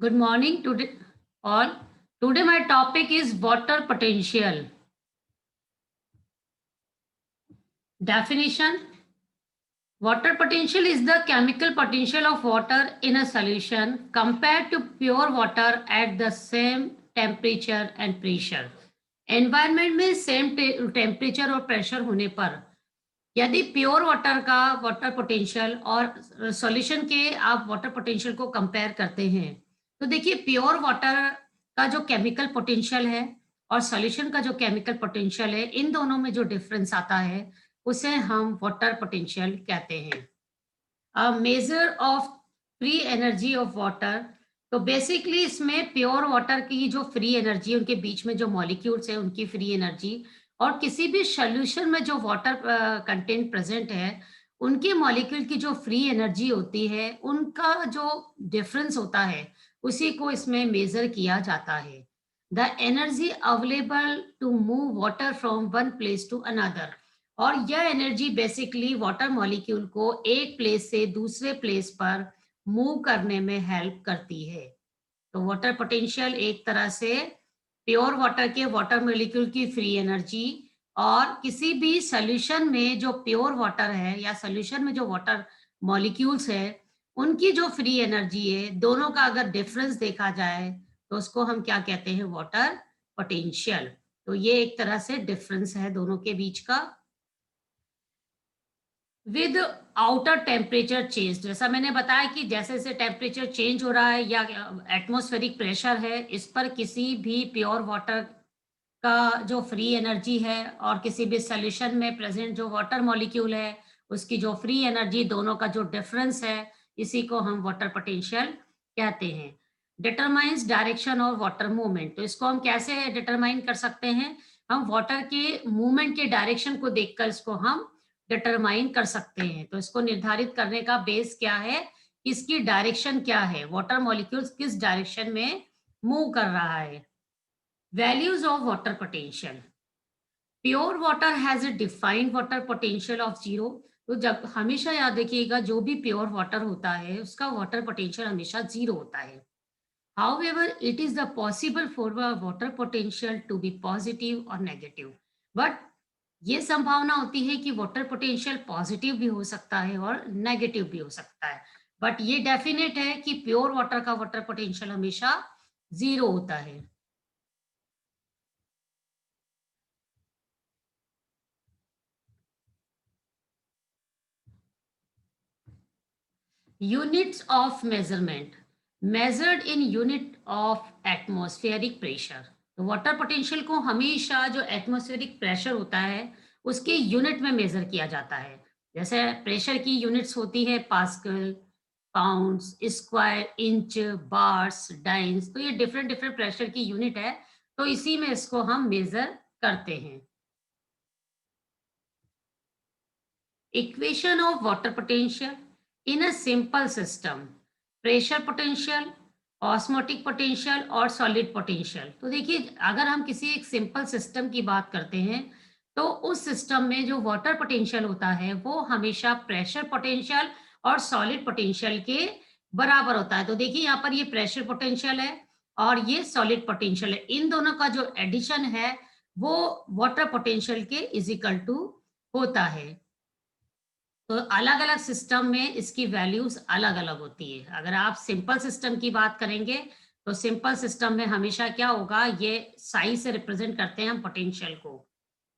Good morning today all. Today my topic is water potential. Definition: water potential is the chemical potential of water in a solution compared to pure water at the same temperature and pressure. Environment में same temperature और pressure होने पर यदि pure water का water potential और solution के आप water potential को कंपेयर करते हैं, तो देखिए प्योर वाटर का जो केमिकल पोटेंशियल है और सॉल्यूशन का जो केमिकल पोटेंशियल है, इन दोनों में जो डिफरेंस आता है, उसे हम वाटर पोटेंशियल कहते हैं। अ measure of free energy of water, तो बेसिकली इसमें प्योर वाटर की जो फ्री एनर्जी है, उनके बीच में जो मॉलिक्यूल्स हैं उनकी फ्री एनर्जी और किसी भी सॉल्यूशन में जो वाटर कंटेंट प्रेजेंट है उनके मॉलिक्यूल की जो फ्री एनर्जी होती है उनका जो डिफरेंस होता है उसी को इसमें मेजर किया जाता है। The energy available to move water from one place to another, और यह एनर्जी बेसिकली वाटर मॉलिक्यूल को एक प्लेस से दूसरे प्लेस पर मूव करने में हेल्प करती है। तो वाटर पोटेंशियल एक तरह से प्योर वाटर के वाटर मॉलिक्यूल की फ्री एनर्जी और किसी भी सॉल्यूशन में जो प्योर वाटर है या सॉल्यूशन में जो वाटर मॉलिक्यूल्स है उनकी जो फ्री एनर्जी है, दोनों का अगर डिफरेंस देखा जाए तो उसको हम क्या कहते हैं? Water potential. तो ये एक तरह से डिफरेंस है दोनों के बीच का। विद आउटर टेम्परेचर चेंज, जैसा मैंने बताया कि जैसे जैसे टेम्परेचर चेंज हो रहा है या एटमॉस्फेरिक प्रेशर है, इस पर किसी भी प्योर वाटर का जो फ्री एनर्जी है और किसी भी सॉल्यूशन में प्रेजेंट जो वाटर मॉलिक्यूल है उसकी जो फ्री एनर्जी, दोनों का जो डिफरेंस है, इसी को हम वाटर पोटेंशियल कहते हैं। Determines direction of water movement, तो इसको हम कैसे डिटरमाइन कर सकते हैं? हम वाटर के मूवमेंट के डायरेक्शन को देखकर इसको हम डिटरमाइन कर सकते हैं। तो इसको निर्धारित करने का बेस क्या है? इसकी डायरेक्शन क्या है, वाटर मॉलिक्यूल्स किस डायरेक्शन में मूव कर रहा है। Values of water potential: pure water has a defined water potential of zero. तो जब हमेशा याद रखिएगा, जो भी प्योर वाटर होता है उसका वाटर पोटेंशियल हमेशा जीरो होता है। However, it is the possible for a water potential to be positive or negative. But ये संभावना होती है कि वाटर पोटेंशियल पॉजिटिव भी हो सकता है और नेगेटिव भी हो सकता है। बट ये डेफिनेट है कि प्योर वाटर का वाटर पोटेंशियल हमेशा जीरो होता है। Units of measurement: measured in unit of atmospheric pressure. तो वाटर पोटेंशियल को हमेशा जो एटमॉस्फेरिक प्रेशर होता है उसके यूनिट में मेजर किया जाता है। जैसे प्रेशर की यूनिट्स होती है pascal, pounds, square, inch, bars, dance. तो ये डिफरेंट डिफरेंट प्रेशर की यूनिट है, तो इसी में इसको हम मेजर करते हैं। Equation of water potential in a simple system: pressure potential, osmotic potential और सॉलिड पोटेंशियल। तो देखिए, अगर हम किसी एक सिंपल सिस्टम की बात करते हैं तो उस सिस्टम में जो वाटर पोटेंशियल होता है वो हमेशा प्रेशर पोटेंशियल और सॉलिड पोटेंशियल के बराबर होता है। तो देखिए यहाँ पर ये प्रेशर पोटेंशियल है और ये सॉलिड पोटेंशियल है, इन दोनों का जो एडिशन है वो वाटर पोटेंशियल के इज इक्वल टू होता है। तो अलग-अलग सिस्टम में इसकी वैल्यूज़ अलग-अलग होती है। अगर आप सिंपल सिस्टम की बात करेंगे, तो सिंपल सिस्टम में हमेशा क्या होगा, ये साई से रिप्रेज़ेंट करते हैं हम पोटेंशियल को।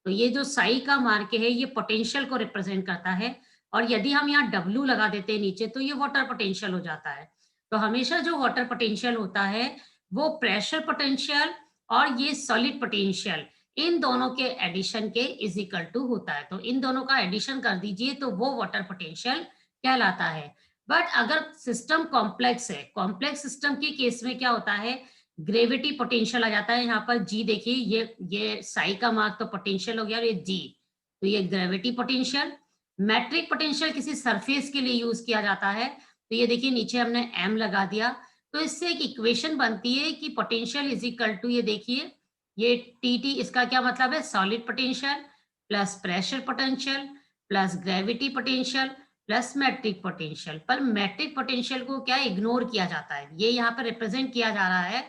तो ये जो साई का मार्क है, ये पोटेंशियल को रिप्रेज़ेंट करता है और यदि हम यहाँ डब्ल्यू लगा देते हैं नीचे, तो ये वाटर पोटेंशियल हो जाता है। तो हमेशा जो वाटर पोटेंशियल होता है, वो प्रेशर पोटेंशियल और ये सॉलिड पोटेंशियल, इन दोनों के एडिशन के इज इक्वल टू होता है। तो इन दोनों का एडिशन कर दीजिए तो वो वाटर पोटेंशियल कहलाता है। बट अगर सिस्टम कॉम्प्लेक्स है, कॉम्प्लेक्स सिस्टम के केस में क्या होता है, ग्रेविटी पोटेंशियल आ जाता है। यहाँ पर जी देखिए, ये साई का मार्क तो पोटेंशियल हो गया और ये जी, तो ये ग्रेविटी पोटेंशियल। मैट्रिक पोटेंशियल किसी सरफेस के लिए यूज किया जाता है, तो ये देखिए नीचे हमने एम लगा दिया। तो इससे एक इक्वेशन बनती है कि पोटेंशियल इज इक्वल टू, ये देखिए ये टी टी, इसका क्या मतलब है, solute potential plus pressure potential plus gravity potential plus matric potential. पर मैट्रिक पोटेंशियल को क्या इग्नोर किया जाता है, ये यहाँ पर रिप्रेजेंट किया जा रहा है,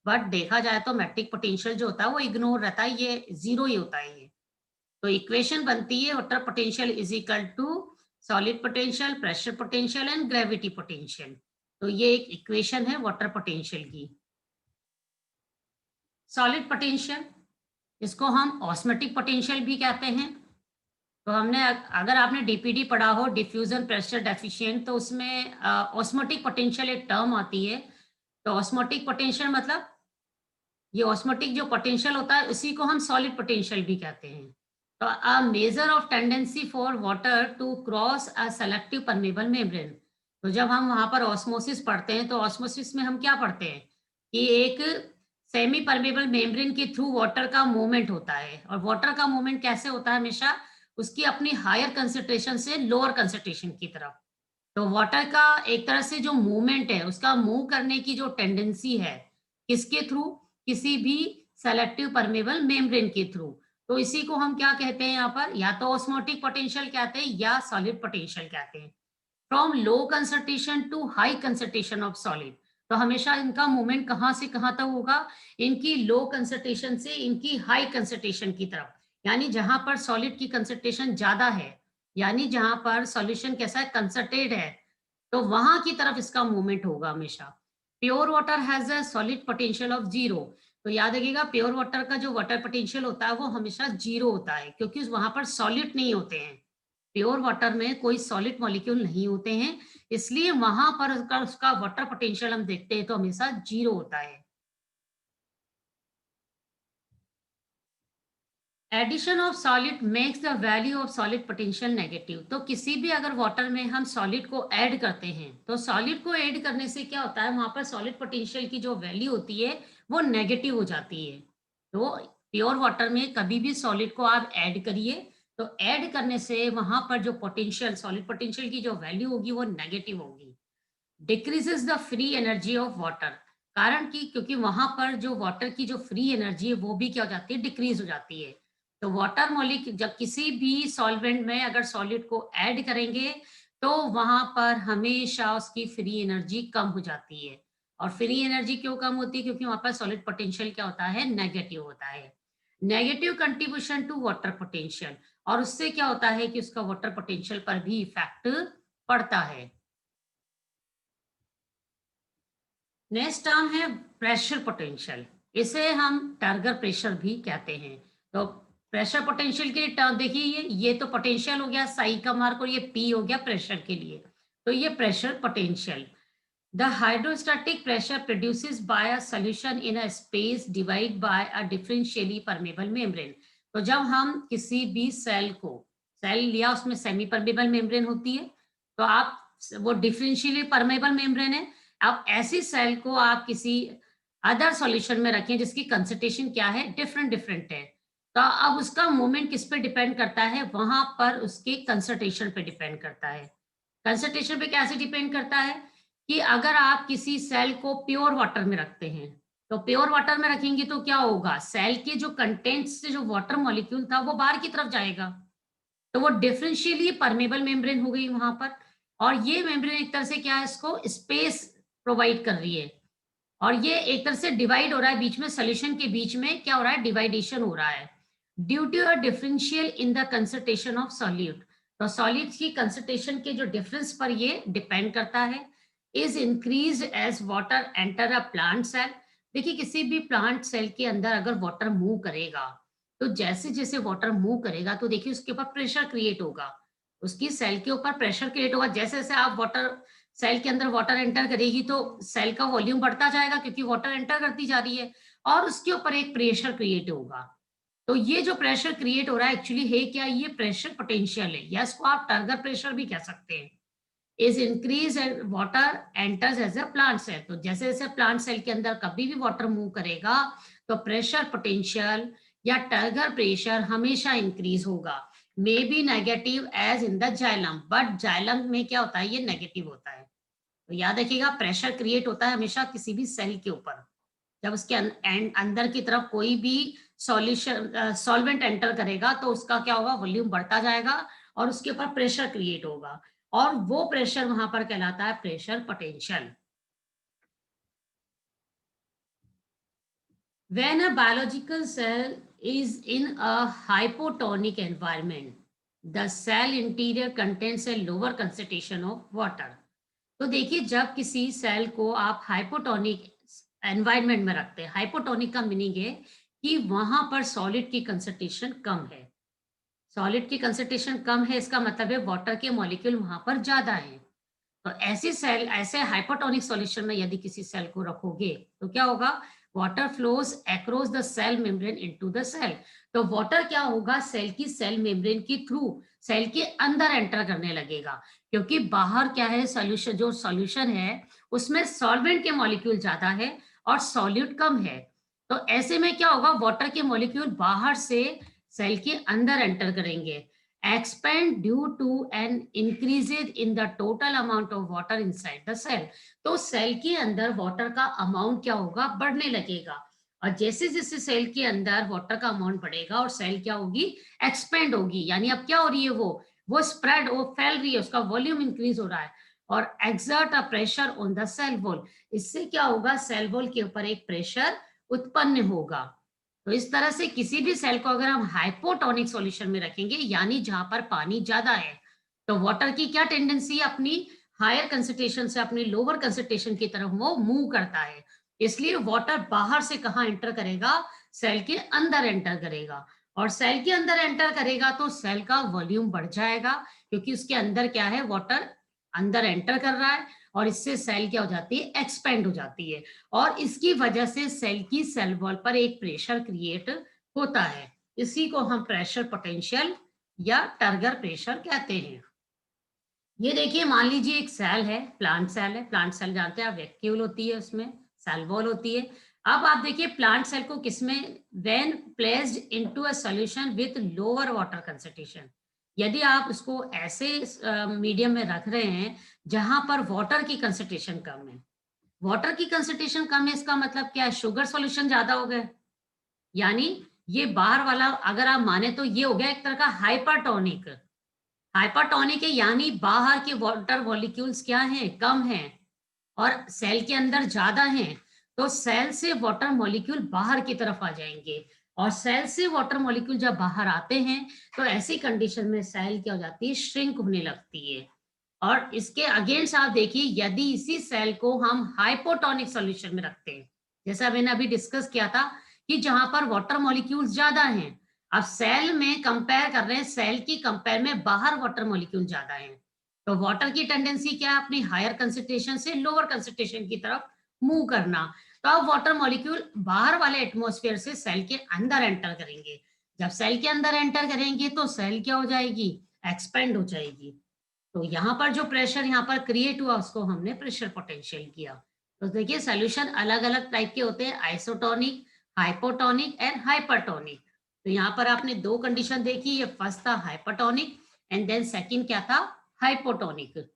बट देखा जाए तो मैट्रिक पोटेंशियल जो होता है वो इग्नोर रहता है, ये जीरो ही होता है ये। तो इक्वेशन बनती है water potential is equal to solute potential, pressure potential and gravity potential. तो ये एक इक्वेशन है वाटर पोटेंशियल की। सॉलिड पोटेंशियल, इसको हम ऑस्मोटिक पोटेंशियल भी कहते हैं। तो हमने अगर आपने डीपीडी पढ़ा हो, डिफ्यूजन प्रेशर डेफिशिएंट, तो उसमें ऑस्मोटिक पोटेंशियल एक टर्म आती है। तो ऑस्मोटिक पोटेंशियल मतलब ये ऑस्मोटिक जो पोटेंशियल होता है उसी को हम सॉलिड पोटेंशियल भी कहते हैं। तो a measure of tendency for water to cross a selective permeable membrane. तो जब हम वहां पर ऑस्मोसिस पढ़ते हैं तो ऑस्मोसिस में हम क्या पढ़ते हैं कि एक सेमी परमेबल मेम्ब्रेन के थ्रू वाटर का मूवमेंट होता है, और वाटर का मूवमेंट कैसे होता है, हमेशा उसकी अपनी हायर कंसेंट्रेशन से लोअर कंसेंट्रेशन की तरफ। तो वाटर का एक तरह से जो मूवमेंट है, उसका मूव करने की जो टेंडेंसी है, किसके थ्रू, किसी भी सेलेक्टिव परमेबल मेम्ब्रेन के थ्रू। तो इसी को हम क्या कहते हैं यहाँ पर, या तो ऑस्मोटिक पोटेंशियल कहते हैं या सॉलिड पोटेंशियल कहते हैं। From low concentration to high concentration of solute. तो हमेशा इनका मूवमेंट कहाँ से कहाँ तक होगा, इनकी लो कंसंट्रेशन से इनकी हाई कंसंट्रेशन की तरफ। यानी जहां पर सॉलिड की कंसंट्रेशन ज्यादा है, यानी जहां पर सॉल्यूशन कैसा है, कंसंट्रेटेड है, तो वहां की तरफ इसका मूवमेंट होगा हमेशा। Pure water has a solid potential of zero. तो याद रखिएगा, प्योर वाटर का जो वाटर पोटेंशियल होता है वो हमेशा जीरो होता है, क्योंकि वहां पर सॉलिड नहीं होते हैं। प्योर वाटर में कोई सॉलिड मॉलिक्यूल नहीं होते हैं, इसलिए वहां पर उसका वाटर पोटेंशियल हम देखते हैं तो हमेशा जीरो होता है। Addition of solute makes the value of solute potential negative. तो किसी भी अगर वाटर में हम सॉलिड को ऐड करते हैं, तो सॉलिड को ऐड करने से क्या होता है, वहां पर सॉलिड पोटेंशियल की जो वैल्यू होती है वो नेगेटिव हो जाती है। तो प्योर वाटर में कभी भी सॉलिड को आप ऐड करिए, तो ऐड करने से वहां पर जो पोटेंशियल, सॉलिड पोटेंशियल की जो वैल्यू होगी वो नेगेटिव होगी। Decreases the free energy of water. कारण कि क्योंकि वहां पर जो वाटर की जो फ्री एनर्जी है वो भी क्या हो जाती है, डिक्रीज हो जाती है। तो वाटर मॉलिक्यूल जब किसी भी सॉल्वेंट में अगर सॉलिड को ऐड करेंगे, तो वहां पर हमेशा उसकी फ्री एनर्जी कम हो जाती है। और फ्री एनर्जी क्यों कम होती है, क्योंकि वहां पर सॉलिड पोटेंशियल क्या होता है, नेगेटिव होता है। Negative contribution to water potential, और उससे क्या होता है कि उसका वाटर पोटेंशियल पर भी इफेक्ट पड़ता है। नेक्स्ट टर्म है प्रेशर पोटेंशियल। इसे हम टर्गर प्रेशर भी कहते हैं। तो प्रेशर पोटेंशियल के टर्म देखिए, ये तो पोटेंशियल हो गया, साई का मार्क, और ये पी हो गया प्रेशर के लिए। तो ये pressure potential, the hydrostatic pressure produces bye a solution in a space divide by a differentially permeable membrane. तो जब हम किसी भी सेल को, सेल लिया उसमें सेमी परमेबल मेम्ब्रेन होती है, तो आप वो डिफरेंशियली परमेबल मेम्ब्रेन है। अब ऐसी सेल को आप किसी अदर सॉल्यूशन में रखें जिसकी कंसंट्रेशन क्या है, डिफरेंट डिफरेंट है, तो अब उसका मूवमेंट किस पे डिपेंड करता है, वहां पर उसके कंसंट्रेशन पे डिपेंड करता है। कंसंट्रेशन पे कैसे डिपेंड करता है कि अगर आप किसी सेल को प्योर वाटर में रखते हैं, तो प्योर वाटर में रखेंगे तो क्या होगा, सेल के जो कंटेंट्स से जो वाटर मॉलिक्यूल था वो बाहर की तरफ जाएगा, तो वो डिफरेंशियली परमेबल मेम्ब्रेन हो गई वहां पर। और ये मेम्ब्रेन एक तरह से क्या है, इसको स्पेस प्रोवाइड कर रही है, और ये एक तरह से डिवाइड हो रहा है, बीच में सोल्यूशन के बीच में क्या हो रहा है, डिवाइडेशन हो रहा है due to a differential in the concentration of solute. तो सॉलिड की कंसंट्रेशन के जो डिफरेंस पर ये डिपेंड करता है। Is increase as water enter a plant cell. देखिए किसी भी प्लांट सेल के अंदर अगर वाटर मूव करेगा, तो जैसे जैसे वाटर मूव करेगा तो देखिए उसके ऊपर प्रेशर क्रिएट होगा, उसकी सेल के ऊपर प्रेशर क्रिएट होगा। जैसे जैसे आप वाटर, सेल के अंदर वाटर एंटर करेगी तो सेल का वॉल्यूम बढ़ता जाएगा, क्योंकि वाटर एंटर करती जा रही है, और उसके ऊपर एक प्रेशर क्रिएट होगा। तो ये जो प्रेशर क्रिएट हो रहा है एक्चुअली है क्या, ये प्रेशर पोटेंशियल है, या इसको आप टर्गर प्रेशर भी कह सकते हैं। Is increase and water enters as a plant cell. तो जैसे जैसे प्लांट सेल के अंदर कभी भी वाटर मूव करेगा, तो प्रेशर पोटेंशियल या टर्गर प्रेशर हमेशा इंक्रीज होगा। May be negative as in the xylem, but xylem में क्या होता है, ये नेगेटिव होता है। तो याद रखिएगा, प्रेशर क्रिएट होता है हमेशा किसी भी सेल के ऊपर, जब उसके अंदर की तरफ कोई भी सॉल्यूशन सॉल्वेंट एंटर करेगा तो उसका क्या होगा, वॉल्यूम बढ़ता जाएगा और उसके ऊपर प्रेशर क्रिएट होगा। और वो प्रेशर वहां पर कहलाता है pressure potential. When a biological cell is in a hypotonic environment, the cell interior contains a lower concentration of water. तो देखिए, जब किसी सेल को आप हाइपोटोनिक एनवायरनमेंट में रखते हैं, हाइपोटोनिक का मीनिंग है कि वहां पर सॉलिड की कंसंट्रेशन कम है। सॉलिड की कंसंट्रेशन कम है, इसका मतलब है वाटर के मॉलिक्यूल वहां पर ज्यादा है। तो ऐसी सेल, ऐसे हाइपोटोनिक सॉल्यूशन में यदि किसी सेल को रखोगे तो क्या होगा, water flows across the cell membrane into the cell. तो वाटर क्या होगा, सेल की सेल मेम्ब्रेन के थ्रू सेल के अंदर एंटर करने लगेगा, क्योंकि बाहर क्या है, सॉल्यूशन, जो सॉल्यूशन है उसमें सॉल्वेंट के मॉलिक्यूल ज्यादा है और सॉल्यूट कम है। तो ऐसे में क्या होगा, वाटर के मॉलिक्यूल बाहर से सेल के अंदर एंटर करेंगे, expand due to an increases in the total amount of water inside the cell। तो सेल के अंदर वाटर का अमाउंट क्या होगा, बढ़ने लगेगा। और जैसे जैसे सेल के अंदर वाटर का अमाउंट बढ़ेगा और सेल क्या होगी, एक्सपेंड होगी, यानी अब क्या हो रही है, वो स्प्रेड, वो फैल रही है, उसका वॉल्यूम इंक्रीज हो रहा है और exert a pressure on the cell wall. इससे क्या होगा, सेल वॉल के ऊपर एक प्रेशर उत्पन्न होगा। तो इस तरह से किसी भी सेल को अगर हम हाइपोटोनिक सॉल्यूशन में रखेंगे, यानी जहां पर पानी ज्यादा है, तो वाटर की क्या टेंडेंसी है, अपनी हायर कंसंट्रेशन से अपनी लोअर कंसंट्रेशन की तरफ वो मूव करता है। इसलिए वाटर बाहर से कहाँ एंटर करेगा, सेल के अंदर एंटर करेगा। और सेल के अंदर एंटर करेगा तो सेल का वॉल्यूम बढ़ जाएगा, क्योंकि उसके अंदर क्या है, वाटर अंदर एंटर कर रहा है और इससे सेल क्या हो जाती है, एक्सपेंड हो जाती है। और इसकी वजह से सेल की सेल वॉल पर एक प्रेशर क्रिएट होता है। इसी को हम प्रेशर पोटेंशियल या टर्गर प्रेशर कहते हैं। ये देखिए, मान लीजिए एक सेल है, प्लांट सेल है। प्लांट सेल जानते हैं आप, वैक्यूल होती है, उसमें सेल वॉल होती है। अब आप देखिए प्लांट सेल को किसमें, when placed into a solution with lower water concentration, यदि आप उसको ऐसे मीडियम में रख रहे हैं जहां पर वाटर की कंसंट्रेशन कम है। वाटर की कंसंट्रेशन कम है, इसका मतलब क्या है, शुगर सॉल्यूशन ज्यादा हो गए, यानी ये बाहर वाला अगर आप माने तो ये हो गया एक तरह का हाइपरटोनिक। हाइपरटोनिक है यानी बाहर के वाटर मॉलिक्यूल्स क्या हैं, कम हैं और सेल के अंदर ज्यादा हैं। तो सेल से वाटर मॉलिक्यूल बाहर की तरफ आ जाएंगे और सेल से वाटर मॉलिक्यूल जब बाहर आते हैं तो ऐसी कंडीशन में सेल क्या हो जाती है, श्रिंक होने लगती है। और इसके अगेंस्ट आप देखिए, यदि इसी सेल को हम हाइपोटोनिक सॉल्यूशन में रखते हैं, जैसा मैंने अभी डिस्कस किया था कि जहां पर वाटर मॉलिक्यूल्स ज्यादा हैं, अब सेल में कंपेयर कर रहे हैं, सेल की कंपेयर में बाहर वाटर मॉलिक्यूल ज्यादा हैं, तो वाटर की टेंडेंसी क्या है, अपनी हायर कंसंट्रेशन से लोअर कंसंट्रेशन की तरफ मूव करना। तो अब वाटर मॉलिक्यूल बाहर वाले एटमॉस्फेयर से सेल के अंदर एंटर करेंगे। जब सेल के अंदर एंटर करेंगे तो सेल क्या हो जाएगी, एक्सपेंड हो जाएगी। तो यहाँ पर जो प्रेशर यहाँ पर क्रिएट हुआ उसको हमने प्रेशर पोटेंशियल किया। तो देखिए सॉल्यूशन अलग अलग टाइप के होते हैं, आइसोटोनिक, हाइपोटोनिक एंड हाइपरटोनिक। तो यहाँ पर आपने दो कंडीशन देखी, ये फर्स्ट था हाइपरटोनिक एंड देन सेकंड क्या था, हाइपोटोनिक।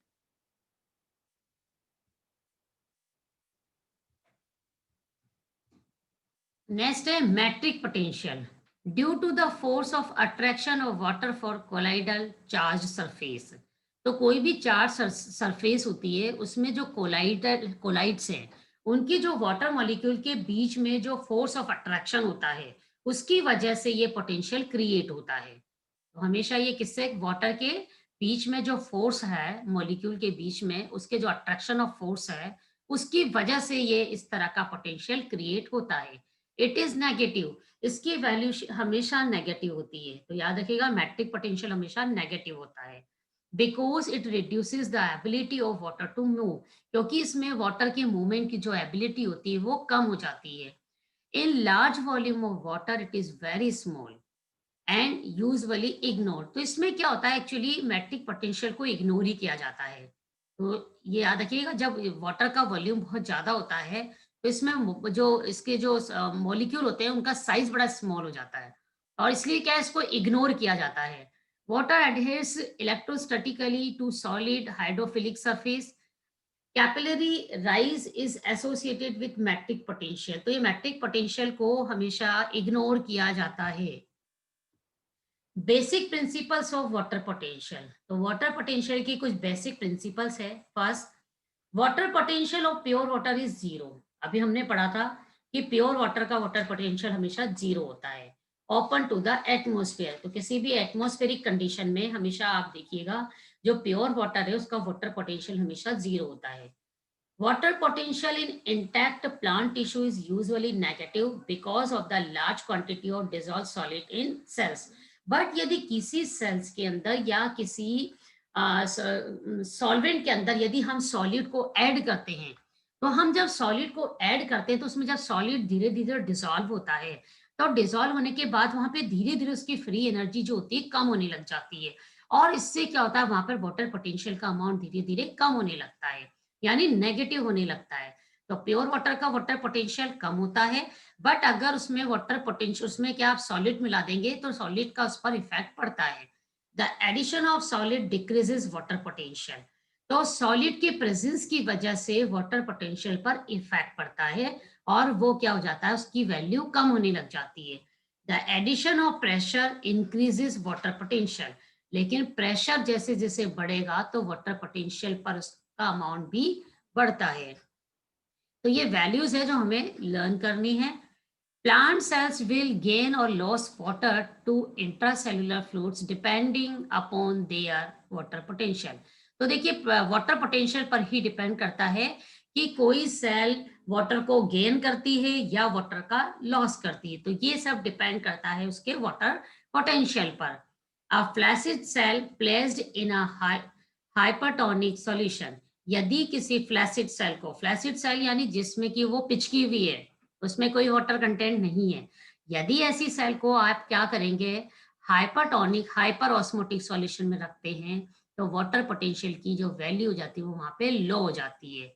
नेक्स्ट है matric potential. Due to the force of attraction of water for colloidal charge surface. तो कोई भी चार्ज सरफेस होती है, उसमें जो कोलाइड्स हैं, उनकी जो वाटर मॉलिक्यूल के बीच में जो फोर्स ऑफ अट्रैक्शन होता है, उसकी वजह से ये पोटेंशियल क्रिएट होता है। तो हमेशा ये किससे, वाटर के बीच में जो फोर्स है, मॉलिक्यूल के बीच में उसके जो अट्रैक्शन ऑफ फोर्स है, उसकी वजह से ये इस तरह का पोटेंशियल क्रिएट होता है। इट इज नेगेटिव, इसकी वैल्यू हमेशा नेगेटिव होती है। तो याद रखिएगा, मैट्रिक पोटेंशियल हमेशा नेगेटिव होता है, because it reduces the ability of water to move, क्योंकि इसमें वाटर के मूवमेंट की जो एबिलिटी होती है वो कम हो जाती है। In large volume of water it is very small and usually ignore. तो इसमें क्या होता है, एक्चुअली मैट्रिक पोटेंशियल को इग्नोर ही किया जाता है। तो ये याद रखिएगा, जब वाटर का वॉल्यूम बहुत ज्यादा होता है तो इसमें जो इसके जो मॉलिक्यूल होते हैं उनका साइज बड़ा स्मॉल हो जाता है और इसलिए क्या है, इसको इग्नोर किया जाता है। Water adheres electrostatically to solid hydrophilic surface. Capillary rise is associated with matric potential. तो ये मैट्रिक पोटेंशियल को हमेशा इग्नोर किया जाता है। Basic principles of water potential. तो वाटर पोटेंशियल की कुछ बेसिक प्रिंसिपल्स है। First, water potential of pure water is zero. अभी हमने पढ़ा था कि प्योर वाटर का वाटर पोटेंशियल हमेशा जीरो होता है ओपन टू द एटमोस्फेयर। तो किसी भी एटमोस्फेरिक कंडीशन में हमेशा आप देखिएगा जो प्योर वाटर है उसका वाटर पोटेंशियल हमेशा जीरो होता है। Water potential in intact plant tissue is usually negative because of the large quantity of dissolved solid in cells. But यदि किसी सेल्स के अंदर या किसी सॉल्वेंट के अंदर यदि हम सॉलिड को ऐड करते हैं, तो हम जब सॉलिड को ऐड करते हैं तो उसमें जब सॉलिड धीरे धीरे डिसॉल्व होता है, तो डिसॉल्व होने के बाद वहां पे धीरे धीरे उसकी फ्री एनर्जी जो होती है कम होने लग जाती है। और इससे क्या होता है, वहां पर वाटर पोटेंशियल का अमाउंट धीरे धीरे कम होने लगता है, यानी नेगेटिव होने लगता है। तो प्योर वाटर का वाटर पोटेंशियल कम होता है, बट अगर उसमें वाटर पोटेंशियल उसमें क्या आप सॉलिड मिला देंगे तो सॉलिड का उस पर इफेक्ट पड़ता है। The addition of solute decreases water potential. तो सॉलिड के प्रेजेंस की वजह से वाटर पोटेंशियल पर इफेक्ट पड़ता है और वो क्या हो जाता है, उसकी वैल्यू कम होने लग जाती है। The addition of pressure increases water potential. लेकिन प्रेशर जैसे जैसे बढ़ेगा तो वाटर पोटेंशियल पर का अमाउंट भी बढ़ता है। तो ये वैल्यूज है जो हमें लर्न करनी है। प्लांट सेल्स विल गेन और loss water to intracellular fluids depending upon their water potential. तो देखिए वाटर पोटेंशियल पर ही डिपेंड करता है कि कोई सेल वाटर को गेन करती है या वाटर का लॉस करती है। तो ये सब डिपेंड करता है उसके वाटर पोटेंशियल पर। A flaccid cell placed in a hypertonic solution. यदि किसी फ्लैसिड सेल को, फ्लैसिड सेल यानी जिसमें कि वो पिचकी हुई है, उसमें कोई वाटर कंटेंट नहीं है, यदि ऐसी सेल को आप क्या करेंगे, हाइपरटोनिक हाइपर ऑस्मोटिक सॉल्यूशन में रखते हैं, तो वाटर पोटेंशियल की जो वैल्यू हो जाती है वो वहां पे लो हो जाती है।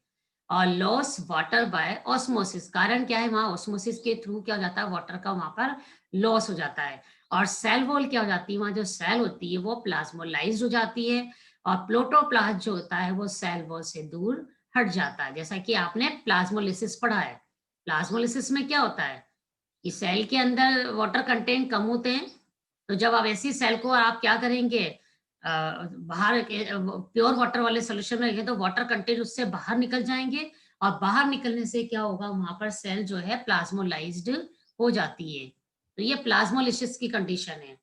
और लॉस वाटर बाय ऑस्मोसिस, कारण क्या है, वहां ऑस्मोसिस के थ्रू क्या हो जाता है, वाटर का वहां पर लॉस हो जाता है। और सेल वॉल क्या हो जाती है, वहां जो सेल होती है वो प्लाज्मोलाइज्ड हो जाती है और प्रोटोप्लास्ट जो होता है वो सेल वॉल से दूर हट जाता है। जैसा कि आपने प्लाज्मोलिसिस पढ़ा है। प्लाज्मोलिसिस में क्या होता है कि सेल के अंदर वाटर कंटेंट कम होते हैं, तो जब आप ऐसी सेल को आप क्या करेंगे, बाहर प्योर वाटर वाले सोल्यूशन में रखेंगे तो वाटर कंटेंट उससे बाहर निकल जाएंगे और बाहर निकलने से क्या होगा, वहां पर सेल जो है प्लाज्मोलाइज्ड हो जाती है। तो ये प्लाज्मोलिसिस की कंडीशन है।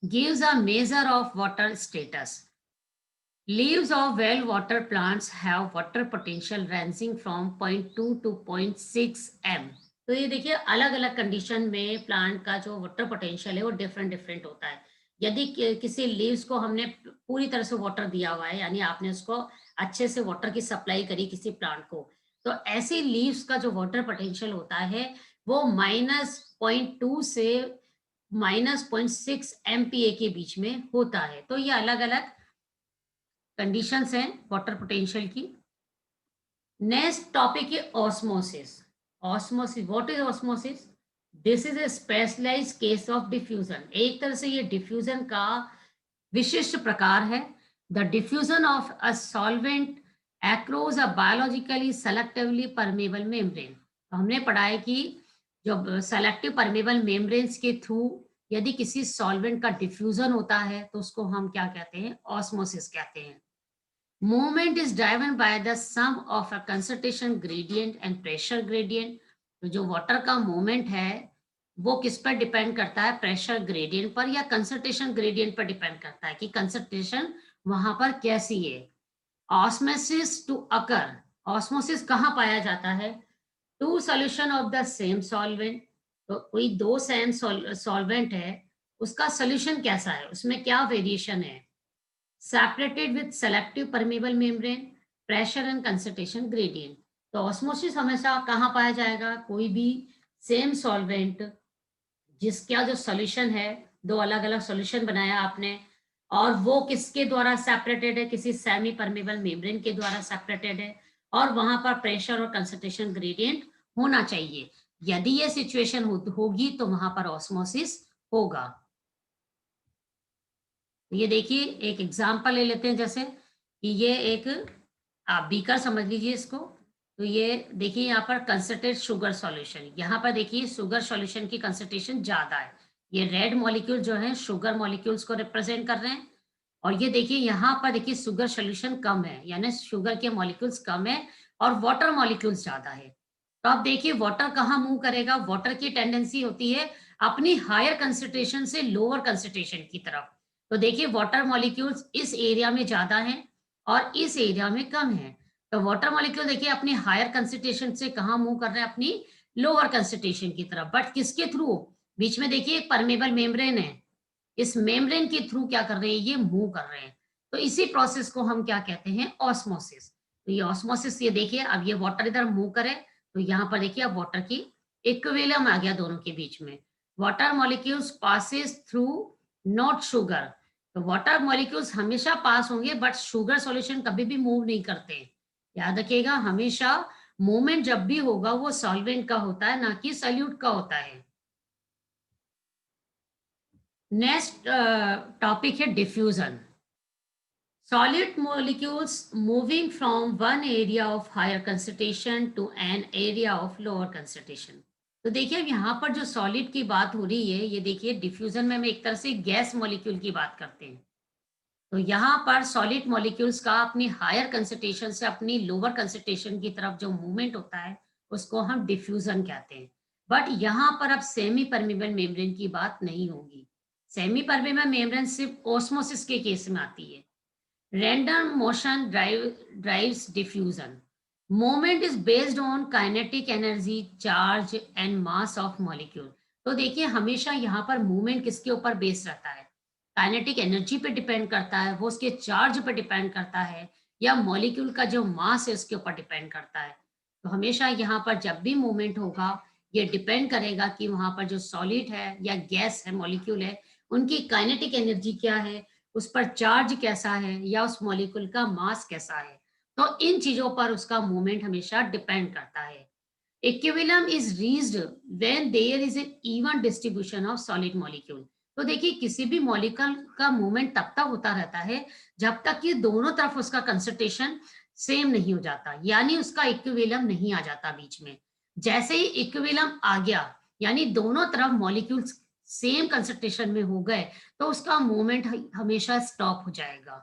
Gives a measure of water status. Leaves of well water plants have water potential ranging from 0.2 to 0.6 m। तो ये देखिए अलग अलग कंडीशन में प्लांट का जो वाटर पोटेंशियल है वो डिफरेंट डिफरेंट होता है। यदि किसी लीव्स को हमने पूरी तरह से वाटर दिया हुआ है, यानी आपने उसको अच्छे से वाटर की सप्लाई करी किसी प्लांट को, तो ऐसी लीव्स का जो वाटर पोटेंशियल होता है वो -0.2 से -0.6 MPa के बीच में होता है। तो ये अलग अलग कंडीशंस हैं वाटर पोटेंशियल की। नेक्स्ट टॉपिक है osmosis. Osmosis, what is osmosis? This is a specialised case of diffusion. एक तरह से ये डिफ्यूजन का विशिष्ट प्रकार है। The diffusion of a solvent across a biologically selectively permeable membrane। तो हमने पढ़ा है कि जो सेलेक्टिव परमेबल मेम्ब्रेन्स के थ्रू यदि किसी सॉल्वेंट का डिफ्यूजन होता है तो उसको हम क्या कहते हैं, ऑस्मोसिस कहते हैं। Movement is driven by the sum of a concentration gradient and pressure gradient। तो जो वाटर का मूवमेंट है वो किस पर डिपेंड करता है, प्रेशर ग्रेडियंट पर या कंसंट्रेशन ग्रेडियंट पर डिपेंड करता है कि कंसंट्रेशन वहां पर कैसी है। ऑस्मोसिस टू अकर, ऑस्मोसिस कहाँ पाया जाता है, two solution of the same solvent. तो कोई दो सेम सॉल्वेंट है, उसका सोल्यूशन कैसा है, उसमें क्या वेरिएशन है, separated with selective permeable membrane, pressure and concentration gradient। तो ऑस्मोसिस हमेशा कहाँ पाया जाएगा, कोई भी सेम सॉल्वेंट जिसका जो सॉल्यूशन है, दो अलग अलग सॉल्यूशन बनाया आपने और वो किसके द्वारा सेपरेटेड है, किसी सेमी परमेबल मेम्ब्रेन के द्वारा सेपरेटेड है और वहां पर प्रेशर और कंसंट्रेशन ग्रेडियंट होना चाहिए। यदि ये सिचुएशन होगी तो वहां पर ऑस्मोसिस होगा। ये देखिए एक एग्जांपल ले लेते हैं, जैसे कि ये एक आप बीकर समझ लीजिए इसको। तो ये देखिए यहाँ पर कंसंट्रेट शुगर सॉल्यूशन, यहाँ पर देखिए शुगर सॉल्यूशन की कंसंट्रेशन ज्यादा है, ये रेड मॉलिक्यूल जो है शुगर मॉलिक्यूल्स को रिप्रेजेंट कर रहे हैं। और ये देखिए यहाँ पर देखिए शुगर सॉल्यूशन कम है, यानी शुगर के मॉलिक्यूल्स कम है और वाटर मॉलिक्यूल्स ज्यादा है। तो आप देखिए वाटर कहाँ मूव करेगा, वाटर की टेंडेंसी होती है अपनी हायर कंसंट्रेशन से लोअर कंसंट्रेशन की तरफ। तो देखिए वाटर मॉलिक्यूल्स इस एरिया में ज्यादा हैं और इस एरिया में कम है। तो वाटर मॉलिक्यूल देखिए अपनी हायर कंसंट्रेशन से कहाँ मूव कर रहे हैं, अपनी लोअर कंसंट्रेशन की तरफ। बट किसके थ्रू? बीच में देखिए एक परमेबल मेम्ब्रेन है, इस मेम्ब्रेन के थ्रू क्या कर रहे हैं, ये मूव कर रहे हैं। तो इसी प्रोसेस को हम क्या कहते हैं, ऑस्मोसिस। तो ये ऑस्मोसिस, ये देखिए अब ये वाटर इधर मूव करे तो यहाँ पर देखिए अब वाटर की इक्विलिब्रियम आ गया दोनों के बीच में। Water molecules passes through not sugar. तो वाटर मॉलिक्यूल्स हमेशा पास होंगे बट शुगर सॉल्यूशन कभी भी मूव नहीं करते। याद रखिएगा, हमेशा मूवमेंट जब भी होगा वो सॉल्वेंट का होता है, ना कि सॉल्यूट का होता है। नेक्स्ट टॉपिक है diffusion. Solid molecules moving from one area of higher concentration to an area of lower concentration. तो देखिए अब यहाँ पर जो सॉलिड की बात हो रही है, ये देखिए डिफ्यूजन में हम एक तरह से गैस मॉलिक्यूल की बात करते हैं। तो यहाँ पर सॉलिड मॉलिक्यूल्स का अपनी हायर कंसंट्रेशन से अपनी लोअर कंसंट्रेशन की तरफ जो मूवमेंट होता है, उसको हम डिफ्यूजन कहते हैं। बट यहाँ पर अब सेमी परमेबल मेम्ब्रेन की बात नहीं होगी। सेमी परमेबल मेम्ब्रेन सिर्फ ऑस्मोसिस के केस में आती है। Random motion drives diffusion. Movement is based on kinetic energy, charge and mass of molecule. तो देखिए हमेशा यहाँ पर मूवमेंट किसके ऊपर बेस रहता है, काइनेटिक एनर्जी पे डिपेंड करता है, वो उसके चार्ज पे डिपेंड करता है, या मॉलिक्यूल का जो मास है उसके ऊपर डिपेंड करता है। तो हमेशा यहाँ पर जब भी मूवमेंट होगा, ये डिपेंड करेगा कि वहां पर जो सॉलिड है या गैस है, मॉलिक्यूल है, उनकी काइनेटिक एनर्जी क्या है, उस पर चार्ज कैसा है, या उस मॉलिक्यूल का मास कैसा है। तो इन चीजों पर उसका मूवमेंट हमेशा डिपेंड करता है। Equilibrium is reached when there is an even distribution of solid molecule. तो देखिए किसी भी मॉलिक्यूल का मूवमेंट तब तक होता रहता है जब तक कि दोनों तरफ उसका कंसंट्रेशन सेम नहीं हो जाता, यानी उसका इक्विलिब्रियम नहीं आ जाता बीच में। जैसे ही इक्विलिब्रियम आ गया, यानी दोनों तरफ मॉलिक्यूल्स सेम कंसंट्रेशन में हो गए, तो उसका मूवमेंट हमेशा स्टॉप हो जाएगा।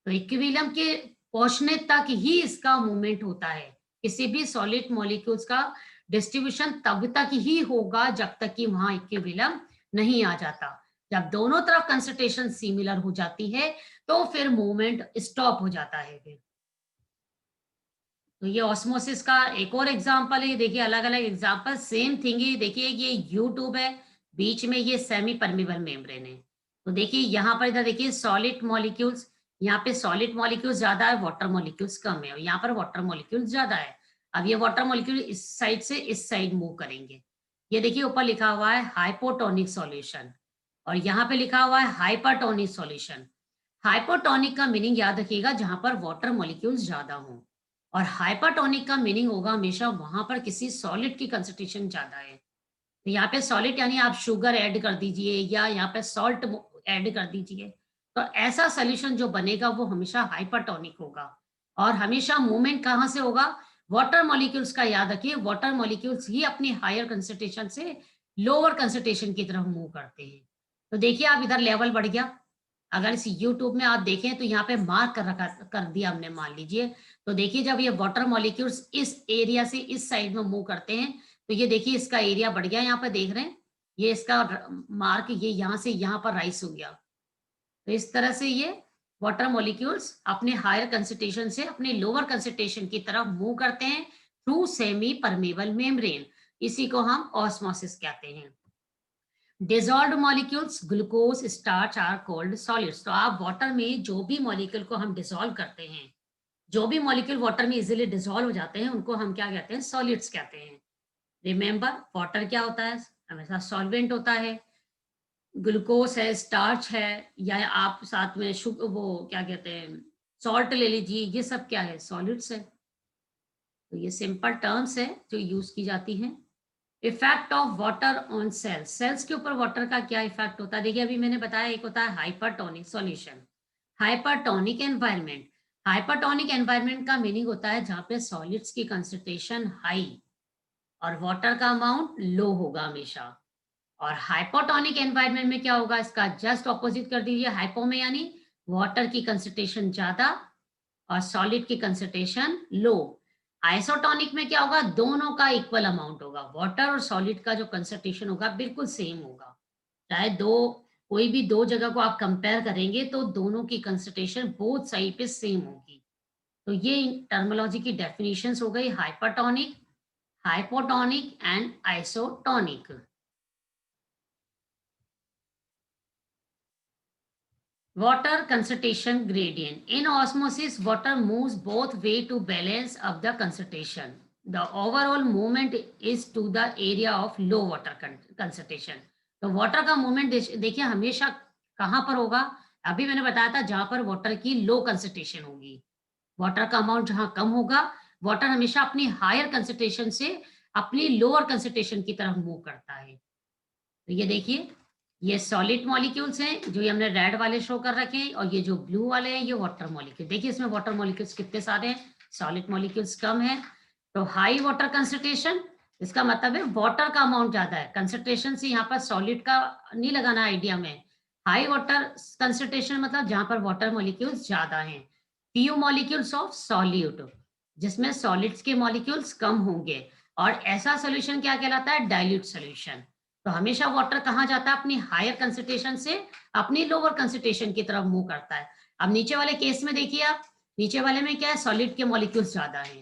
तो इक्विलिब्रियम के पहुंचने तक ही इसका मूवमेंट होता है। किसी भी सॉलिड मॉलिक्यूल्स का डिस्ट्रीब्यूशन तब तक ही होगा जब तक कि वहां इक्विलिब्रियम नहीं आ जाता। जब दोनों तरफ कंसंट्रेशन सिमिलर हो जाती है तो फिर मूवमेंट स्टॉप हो जाता है फिर। तो ये ऑस्मोसिस का एक और एग्जांपल है। देखिए अलग अलग एग्जांपल, सेम थिंग ही। देखिए ये यूट्यूब है, बीच में ये सेमी परमेबल मेम्ब्रेन है। तो देखिए यहाँ पर इधर देखिए सॉलिड मॉलिक्यूल्स, यहाँ पे सॉलिड मॉलिक्यूल्स ज्यादा है, वाटर मॉलिक्यूल्स कम है, और यहाँ पर वाटर मॉलिक्यूल्स ज्यादा है। अब ये वाटर मॉलिक्यूल इस साइड से इस साइड मूव करेंगे। ये देखिए ऊपर लिखा हुआ है हाइपोटोनिक सॉल्यूशन, और यहाँ पे लिखा हुआ है हाइपरटोनिक सॉल्यूशन। हाइपोटोनिक का मीनिंग याद रखिएगा जहां पर वाटर मॉलिक्यूल्स ज्यादा हों, और हाइपरटोनिक का मीनिंग होगा हमेशा वहां पर किसी सॉलिड की कंसंट्रेशन ज्यादा है। तो यहाँ पे सॉलिड यानी आप शुगर ऐड कर दीजिए या यहाँ पे सॉल्ट ऐड कर दीजिए, तो ऐसा सोल्यूशन जो बनेगा वो हमेशा हाइपरटोनिक होगा। और हमेशा मूवमेंट कहाँ से होगा, वाटर मॉलिक्यूल्स का। याद रखिए वाटर मॉलिक्यूल्स ही अपनी हायर कंसंट्रेशन से लोअर कंसंट्रेशन की तरफ मूव करते हैं। तो देखिए आप इधर लेवल बढ़ गया। अगर इस यूट्यूब में आप देखें तो यहाँ पे मार्क कर रखा, कर दिया हमने, मान लीजिए। तो देखिए जब ये वाटर मॉलिक्यूल्स इस एरिया से इस साइड में मूव करते हैं, तो ये देखिए इसका एरिया बढ़ गया, यहाँ पे देख रहे हैं, ये इसका मार्क ये यहाँ से यहाँ पर राइस हो गया। तो इस तरह से ये वाटर मॉलिक्यूल्स अपने हायर कंसंट्रेशन से अपने लोअर कंसंट्रेशन की तरफ मूव करते हैं थ्रू सेमी परमेबल मेम्ब्रेन। इसी को हम ऑस्मोसिस कहते हैं। Dissolved molecules glucose starch are called solids. तो आप वाटर में जो भी मॉलिक्यूल को हम डिसॉल्व करते हैं, जो भी मॉलिक्यूल वाटर में इजीली डिसॉल्व हो जाते हैं, उनको हम क्या कहते हैं, सॉलिड्स कहते हैं। रिमेंबर वाटर क्या होता है, हमेशा सॉल्वेंट होता है। ग्लूकोज है, स्टार्च है, या आप साथ में वो क्या कहते हैं, सॉल्ट ले लीजिए, ये सब क्या है, सॉलिड्स है। तो ये सिंपल टर्म्स है जो यूज की जाती हैं। Effect of water on cells, cells के ऊपर वाटर का क्या इफेक्ट होता है। देखिए अभी मैंने बताया, एक होता है hypertonic solution, hypertonic environment. Hypertonic environment का मीनिंग होता है जहां पे सॉलिड्स की कंसंट्रेशन हाई और वाटर का अमाउंट लो होगा हमेशा। और हाइपोटोनिक एनवायरनमेंट में क्या होगा, इसका जस्ट ऑपोजिट कर दीजिए, हाइपो में यानी वाटर की कंसंट्रेशन ज्यादा और सॉलिड की कंसंट्रेशन लो। आइसोटोनिक में क्या होगा, दोनों का इक्वल अमाउंट होगा, वाटर और सॉलिड का जो कंसंट्रेशन होगा बिल्कुल सेम होगा। चाहे दो कोई भी दो जगह को आप कंपेयर करेंगे तो दोनों की कंसंट्रेशन बोथ साइड पे सेम होगी। तो ये टर्मिनोलॉजी की डेफिनेशंस हो गई, hypertonic, hypotonic and isotonic. Water concentration gradient. In osmosis, water moves both way to balance up the concentration. The overall movement is to the area of low water concentration. तो water का movement देखिए हमेशा कहाँ पर होगा, अभी मैंने बताया था जहां पर वाटर की लो कंसंट्रेशन होगी, वाटर का अमाउंट जहां कम होगा, वाटर हमेशा अपनी हायर कंसंट्रेशन से अपनी लोअर कंसंट्रेशन की तरफ मूव करता है। तो ये देखिए, ये सॉलिड मॉलिक्यूल्स हैं जो ये हमने रेड वाले शो कर रखे हैं, और ये जो ब्लू वाले हैं ये वाटर मॉलिक्यूल। देखिए इसमें वाटर मॉलिक्यूल्स कितने सारे हैं, सॉलिड मॉलिक्यूल्स कम है। तो हाई वाटर कंसंट्रेशन, इसका मतलब है वाटर का अमाउंट ज्यादा है, कंसंट्रेशन से यहाँ पर सॉलिड का नहीं लगाना आइडिया में। हाई वाटर कंसंट्रेशन मतलब जहां पर वाटर मॉलिक्यूल्स ज्यादा हैं, फ्यू मॉलिक्यूल्स ऑफ सॉल्यूट, जिसमें सॉलिड्स के मॉलिक्यूल्स कम होंगे, और ऐसा सोल्यूशन क्या कहलाता है, डाइल्यूट सोल्यूशन। तो हमेशा वाटर कहाँ जाता है, अपनी हायर कंसंट्रेशन से अपनी लोअर कंसंट्रेशन की तरफ मूव करता है। अब नीचे वाले केस में देखिए आप, नीचे वाले में क्या है, सॉलिड के मॉलिक्यूल्स ज्यादा हैं,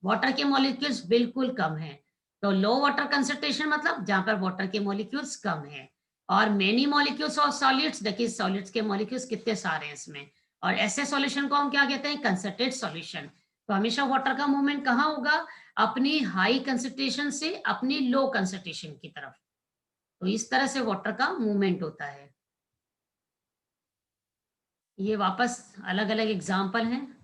वाटर के मॉलिक्यूल्स बिल्कुल कम है। तो लो वाटर कंसंट्रेशन मतलब जहां पर वाटर के मॉलिक्यूल्स कम है, और मेनी मॉलिक्यूल्स ऑफ सॉलिड्स, देखिए सॉलिड्स के मॉलिक्यूल्स कितने सारे हैं इसमें, और ऐसे सॉल्यूशन को हम क्या कहते हैं, कंसंट्रेट सॉल्यूशन। तो हमेशा वाटर का मूवमेंट कहाँ होगा, अपनी हाई कंसंट्रेशन से अपनी लो कंसंट्रेशन की तरफ। तो इस तरह से वाटर का मूवमेंट होता है। ये वापस अलग अलग एग्जाम्पल हैं।